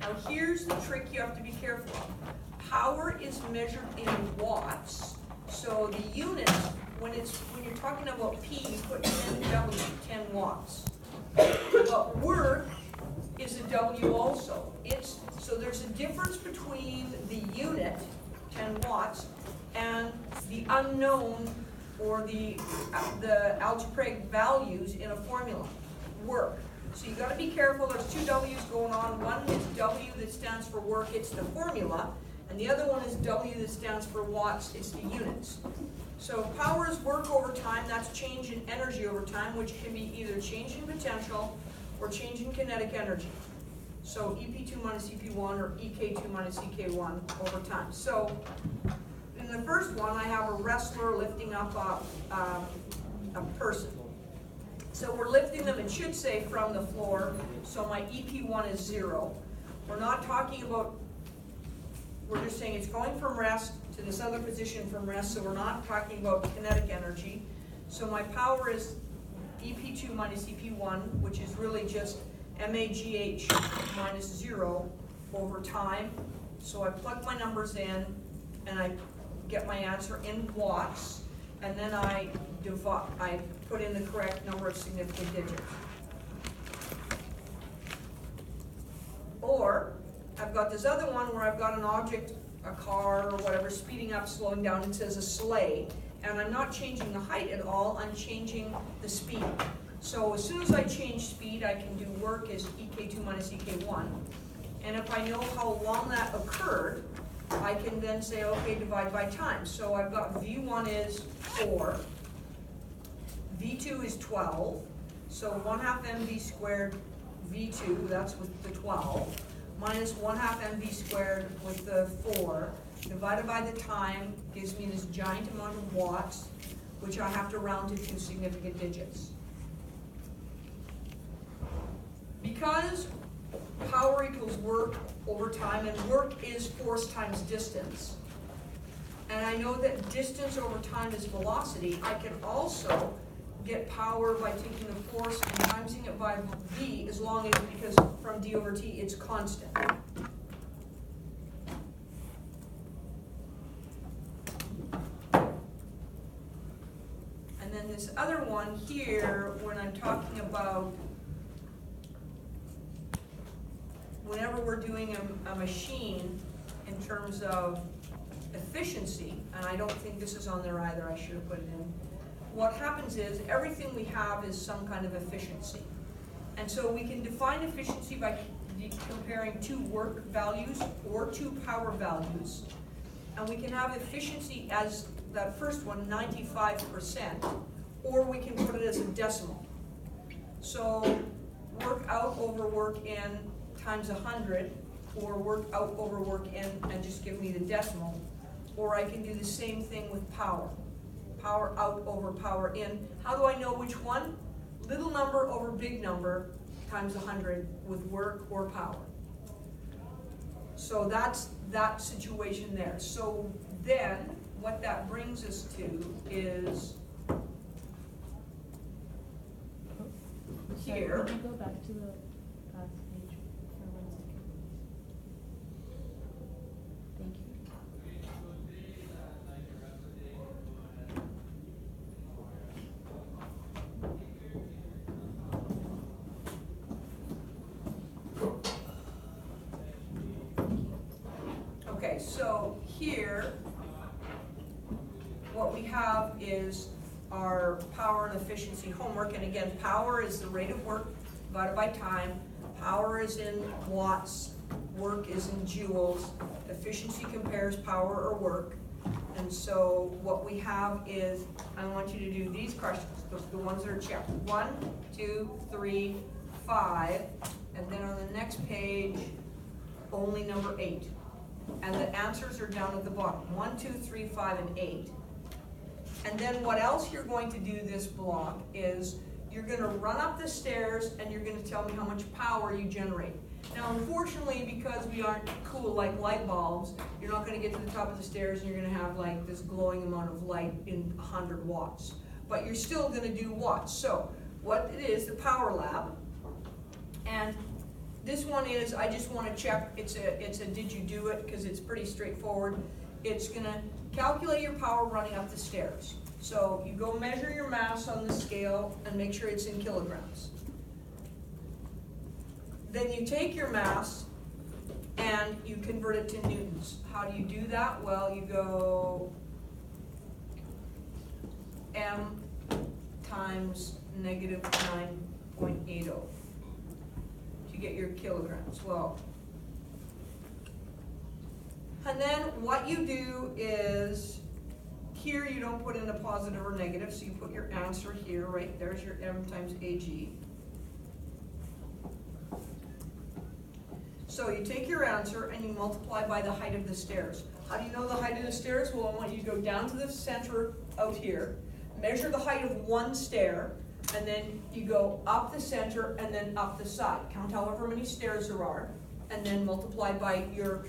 Now here's the trick you have to be careful of. Power is measured in watts, so the units, when you're talking about P, you put 10 W, 10 watts. But work is a W also. So there's a difference between the unit, 10 watts, and the unknown or the algebraic values in a formula, work. So you got to be careful. There's two W's going on. One is W that stands for work, it's the formula, and the other one is W that stands for watts, it's the units. So power is work over time, that's change in energy over time, which can be either change in potential or change in kinetic energy. So EP2 minus EP1 or EK2 minus EK1 over time. So in the first one, I have a wrestler lifting up a person. So we're lifting them, it should say from the floor, so my EP1 is 0. We're not talking about, we're just saying it's going from rest to this other position from rest, so we're not talking about kinetic energy. So my power is EP2 minus EP1, which is really just MAGH minus 0 over time. So I plug my numbers in, and I get my answer in watts, and then I put in the correct number of significant digits. Or I've got this other one where I've got an object, a car or whatever, speeding up, slowing down. It says a sleigh, and I'm not changing the height at all, I'm changing the speed. So as soon as I change speed, I can do work as EK2 minus EK1. And if I know how long that occurred, I can then say, okay, divide by time. So I've got V1 is 4, V2 is 12, so 1/2 mv squared V2, that's with the 12, minus 1/2 mv squared with the 4, divided by the time gives me this giant amount of watts, which I have to round to 2 significant digits. Because power equals work over time, and work is force times distance, and I know that distance over time is velocity, I can also get power by taking the force and timesing it by V, as long as, because from D over T it's constant. And then this other one here, when I'm talking about whenever we're doing a machine in terms of efficiency, and I don't think this is on there either, I should have put it in. What happens is everything we have is some kind of efficiency. And so we can define efficiency by comparing two work values or two power values. And we can have efficiency as that first one, 95%, or we can put it as a decimal. So work out over work in times 100, or work out over work in and just give me the decimal. Or I can do the same thing with power. Power out over power in. How do I know which one? Little number over big number times 100 with work or power. So that's that situation there. So then what that brings us to is here. Could you go back to the last page for 1 second? Thank you. Okay, so here, what we have is our power and efficiency homework. And again, power is the rate of work divided by time. Power is in watts, work is in joules. Efficiency compares power or work. And so what we have is, I want you to do these questions, the ones that are checked. 1, 2, 3, 5, and then on the next page, only number 8. And the answers are down at the bottom, 1, 2, 3, 5, and 8. And then what else you're going to do this block is you're going to run up the stairs and you're going to tell me how much power you generate. Now, unfortunately, because we aren't cool like light bulbs, you're not going to get to the top of the stairs and you're going to have like this glowing amount of light in 100 watts. But you're still going to do watts. So what it is, the power lab, and this one is, I just wanna check, it's a did you do it, because it's pretty straightforward. It's gonna calculate your power running up the stairs. So you go measure your mass on the scale and make sure it's in kilograms. Then you take your mass and you convert it to newtons. How do you do that? Well, you go m times negative 9.80 to get your kilograms. Well, and then what you do is, here you don't put in a positive or negative, so you put your answer here, right? There's your m times ag. So you take your answer and you multiply by the height of the stairs. How do you know the height of the stairs? Well, I want you to go down to the center out here, measure the height of one stair, and then you go up the center and then up the side. Count however many stairs there are, and then multiply by your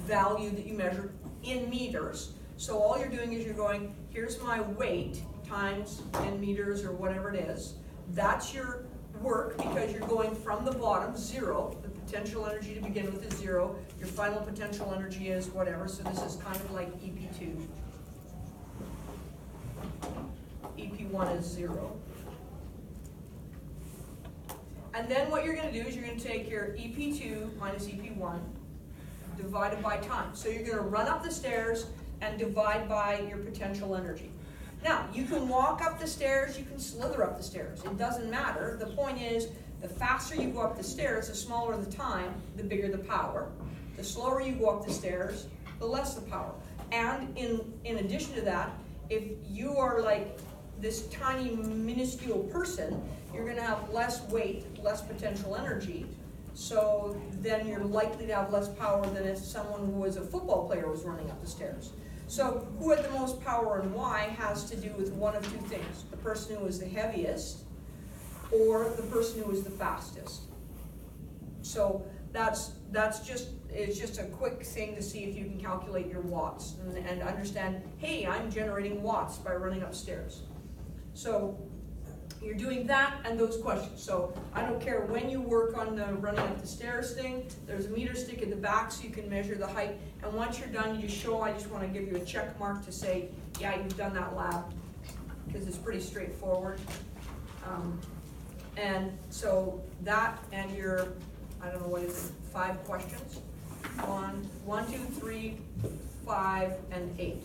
value that you measured in meters. So all you're doing is you're going, here's my weight times 10 meters or whatever it is. That's your work, because you're going from the bottom, 0. The potential energy to begin with is 0. Your final potential energy is whatever, so this is kind of like EP2. EP1 is 0. And then what you're going to do is you're going to take your EP2 minus EP1 divided by time. So you're going to run up the stairs and divide by your potential energy. Now, you can walk up the stairs, you can slither up the stairs. It doesn't matter. The point is, the faster you go up the stairs, the smaller the time, the bigger the power. The slower you go up the stairs, the less the power. And in addition to that, if you are like this tiny, minuscule person, you're going to have less weight, less potential energy. So then you're likely to have less power than if someone who was a football player was running up the stairs. So who had the most power and why has to do with one of two things: the person who was the heaviest or the person who was the fastest. So it's just a quick thing to see if you can calculate your watts and understand, hey, I'm generating watts by running upstairs. So you're doing that and those questions. So I don't care when you work on the running up the stairs thing, there's a meter stick at the back so you can measure the height. And once you're done, you just show, I just want to give you a check mark to say, yeah, you've done that lab, because it's pretty straightforward. And so that and your, I don't know, what is it, 5 questions? 1, 2, 3, 5, and 8.